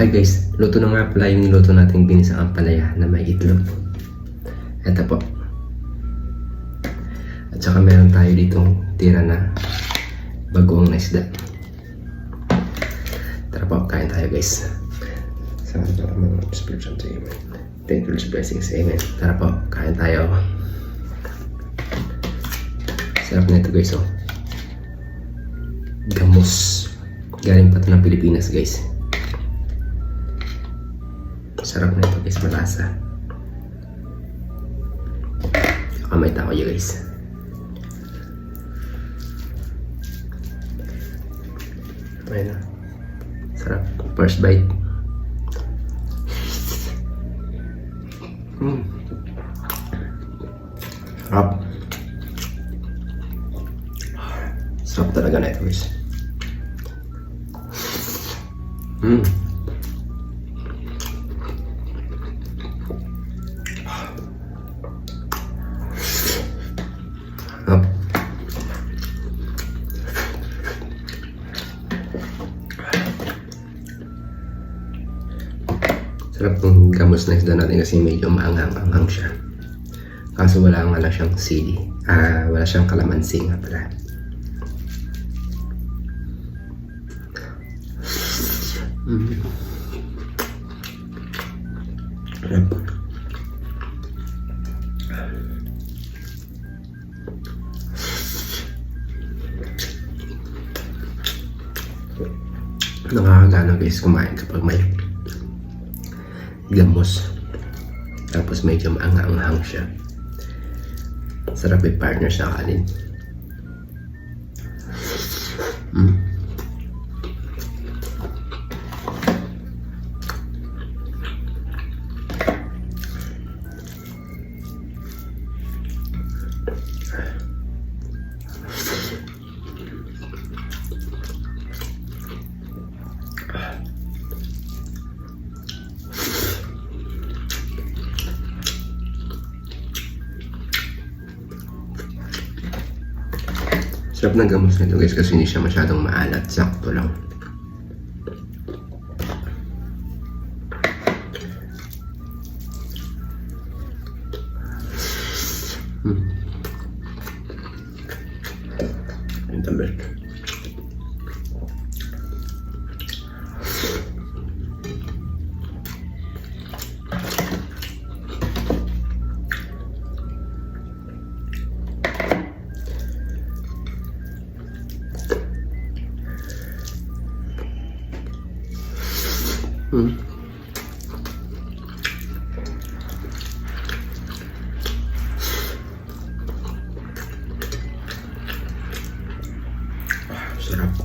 Hi guys, luto na nga pala yung niluto nating ginisang ampalaya na may itlog. Ito po. At saka meron tayo ditong tira na bagoong na isda. Tara po, kain tayo guys. Sa mga spiritual to amen. Thank you, blessings, amen. Tara po, kain tayo. Sarap na ito guys, oh. Gamos. Galing pa ito ng Pilipinas guys. Sarap na ito guys, malasa. Kamay tayo guys. Ayun na. Sarap. First bite. Sarap. Sarap talaga na ito guys. Sarap. Sarap ng gamos na isda natin kasi medyo maanghang-anghang siya. Kaso wala nga lang siyang sili. Wala siyang kalamansi nga pala. Sarap. Nakakagana guys kumain kapag may gamos. Tapos medyo maanghang-anghang siya. Sarap yung partner sa kanin. Sarap ng gamos nito guys kasi hindi siya masyadong maalat. Sakto lang. Ang tambal. Sarap.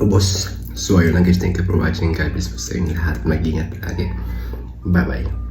Ubos. So ayun lang guys, thank you for watching. God bless po sa inyo lahat. Mag-ingat lagi. Bye bye.